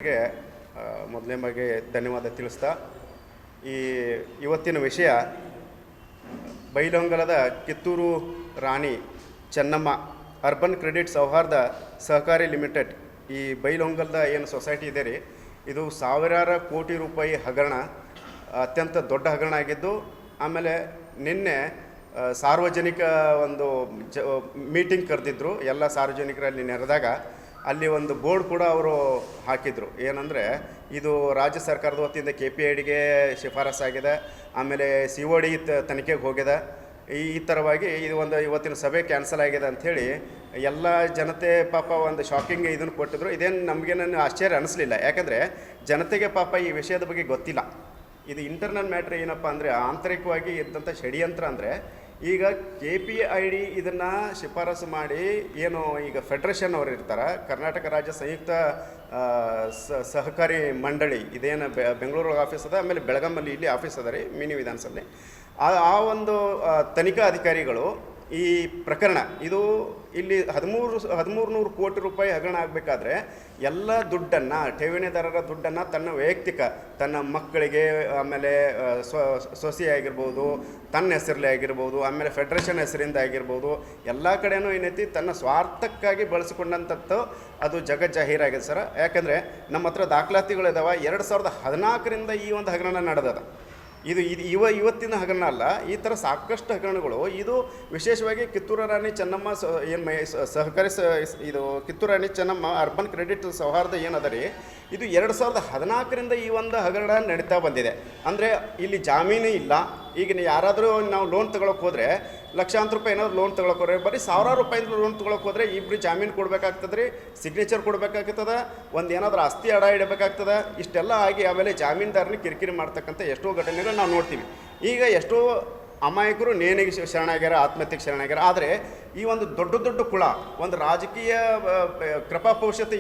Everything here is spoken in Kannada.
ಗೆ ಮೊದಲನೇದಾಗಿ ಧನ್ಯವಾದ ತಿಳಿಸ್ತಾ ಇವತ್ತಿನ ವಿಷಯ ಬೈಲಹೊಂಗಲದ ಕಿತ್ತೂರು ರಾಣಿ ಚೆನ್ನಮ್ಮ ಅರ್ಬನ್ ಕ್ರೆಡಿಟ್ ಸೌಹಾರ್ದ ಸಹಕಾರಿ ಲಿಮಿಟೆಡ್ ಈ ಬೈಲಹೊಂಗಲದ ಏನು ಸೊಸೈಟಿ ಇದೆ ರೀ, ಇದು ಸಾವಿರಾರು ಕೋಟಿ ರೂಪಾಯಿ ಹಗರಣ, ಅತ್ಯಂತ ದೊಡ್ಡ ಹಗರಣ ಆಗಿದ್ದು. ಆಮೇಲೆ ನಿನ್ನೆ ಸಾರ್ವಜನಿಕ ಒಂದು ಮೀಟಿಂಗ್ ಕರೆದಿದ್ದರು. ಎಲ್ಲ ಸಾರ್ವಜನಿಕರಲ್ಲಿ ನೆರೆದಾಗ ಅಲ್ಲಿ ಒಂದು ಬೋರ್ಡ್ ಕೂಡ ಅವರು ಹಾಕಿದರು. ಏನಂದರೆ ಇದು ರಾಜ್ಯ ಸರ್ಕಾರದ ವತಿಯಿಂದ KPIDಗೆ ಶಿಫಾರಸ್ಸಾಗಿದೆ, ಆಮೇಲೆ COD ತನಿಖೆಗೆ ಹೋಗಿದೆ. ಈ ಥರವಾಗಿ ಇದು ಇವತ್ತಿನ ಸಭೆ ಕ್ಯಾನ್ಸಲ್ ಆಗಿದೆ ಅಂಥೇಳಿ ಎಲ್ಲ ಜನತೆ ಪಾಪ ಒಂದು ಶಾಕಿಂಗ್ ಇದನ್ನು ಕೊಟ್ಟಿದ್ರು. ಇದೇನು ನಮಗೇನು ಆಶ್ಚರ್ಯ ಅನ್ನಿಸ್ಲಿಲ್ಲ, ಯಾಕಂದರೆ ಜನತೆಗೆ ಪಾಪ ಈ ವಿಷಯದ ಬಗ್ಗೆ ಗೊತ್ತಿಲ್ಲ. ಇದು ಇಂಟರ್ನಲ್ ಮ್ಯಾಟ್ರ್ ಏನಪ್ಪ ಅಂದರೆ ಆಂತರಿಕವಾಗಿ ಇದ್ದಂಥ ಷಡ್ಯಂತ್ರ. ಅಂದರೆ ಈಗ KPID ಇದನ್ನು ಶಿಫಾರಸು ಮಾಡಿ ಏನು ಈಗ ಫೆಡ್ರೇಷನ್ ಅವರು ಇರ್ತಾರೆ, ಕರ್ನಾಟಕ ರಾಜ್ಯ ಸಂಯುಕ್ತ ಸಹಕಾರಿ ಮಂಡಳಿ, ಇದೇನು ಬೆಂಗಳೂರು ಆಫೀಸ್ ಅದ, ಆಮೇಲೆ ಬೆಳಗಾಮಲ್ಲಿ ಇಲ್ಲಿ ಆಫೀಸ್ ಅದ ರೀ, ಮಿನಿ ವಿಧಾನಸಭೆ. ಆ ಒಂದು ತನಿಖಾ ಅಧಿಕಾರಿಗಳು ಈ ಪ್ರಕರಣ ಇದು ಇಲ್ಲಿ 1300 ಕೋಟಿ ರೂಪಾಯಿ ಹಗರಣ ಆಗಬೇಕಾದ್ರೆ ಎಲ್ಲ ದುಡ್ಡನ್ನು, ಠೇವಣಿದಾರರ ದುಡ್ಡನ್ನು ತನ್ನ ವೈಯಕ್ತಿಕ, ತನ್ನ ಮಕ್ಕಳಿಗೆ, ಆಮೇಲೆ ಸೊಸೆ ಆಗಿರ್ಬೋದು, ತನ್ನ ಹೆಸರಲ್ಲೇ ಆಗಿರ್ಬೋದು, ಆಮೇಲೆ ಫೆಡ್ರೇಷನ್ ಹೆಸರಿಂದ ಆಗಿರ್ಬೋದು, ಎಲ್ಲ ಕಡೆಯೂ ಏನೈತಿ ತನ್ನ ಸ್ವಾರ್ಥಕ್ಕಾಗಿ ಬಳಸಿಕೊಂಡಂಥದ್ದು ಅದು ಜಗಜ್ಜಾಹೀರಾಗಿದೆ ಸರ್. ಯಾಕಂದರೆ ನಮ್ಮ ಹತ್ರ ದಾಖಲಾತಿಗಳಿದಾವೆ. 2014ರಿಂದ ಈ ಒಂದು ಹಗರಣ ನಡೆದದ. ಇದು ಇವತ್ತಿನ ಹಗರಣ ಅಲ್ಲ, ಈ ಥರ ಸಾಕಷ್ಟು ಹಗರಣಗಳು. ಇದು ವಿಶೇಷವಾಗಿ ಕಿತ್ತೂರು ರಾಣಿ ಚೆನ್ನಮ್ಮ ಸಹಕಾರಿ ಇದು ಕಿತ್ತೂರು ರಾಣಿ ಚೆನ್ನಮ್ಮ ಅರ್ಬನ್ ಕ್ರೆಡಿಟ್ ಸೌಹಾರ್ದ ಏನದ ರೀ, ಇದು 2014ರಿಂದ ಈ ಒಂದು ಹಗರಣ ನಡೀತಾ ಬಂದಿದೆ. ಅಂದರೆ ಇಲ್ಲಿ ಜಾಮೀನು ಇಲ್ಲ. ಈಗ ಯಾರಾದರೂ ನಾವು ಲೋನ್ ತೊಗೊಳಕ್ಕೆ ಹೋದರೆ ಲಕ್ಷಾಂತರ ರೂಪಾಯಿ ಏನಾದ್ರು ಲೋನ್ ತೊಗೊಳಕ್ಕೆ ಹೋದ್ರೆ ಬರೀ ಸಾವಿರಾರು ರೂಪಾಯಿಂದ ಲೋನ್ ತೊಗೊಳಕ್ಕೆ ಹೋದರೆ ಇಬ್ಬರು ಜಾಮೀನು ಕೊಡಬೇಕಾಗ್ತದೆ ರೀ, ಸಿಗ್ನೇಚರ್ ಕೊಡಬೇಕಾಗ್ತದೆ, ಒಂದು ಏನಾದರೂ ಆಸ್ತಿ ಅಡ ಇಡಬೇಕಾಗ್ತದೆ. ಇಷ್ಟೆಲ್ಲ ಆಗಿ ಆಮೇಲೆ ಜಾಮೀನ್ದಾರನಿಗೆ ಕಿರಿಕಿರಿ ಮಾಡ್ತಕ್ಕಂಥ ಎಷ್ಟೋ ಘಟನೆಗಳು ನಾವು ನೋಡ್ತೀವಿ. ಈಗ ಎಷ್ಟೋ ಅಮಾಯಕರು ನೇಣಿಗೆ ಶರಣಾಗ್ಯಾರ, ಆತ್ಮಹತ್ಯೆಗೆ ಶರಣಾಗ್ಯಾರ. ಆದರೆ ಈ ಒಂದು ದೊಡ್ಡ ದೊಡ್ಡ ಕುಳ, ಒಂದು ರಾಜಕೀಯ ಕೃಪಾಪೌಷ್ಯತೆ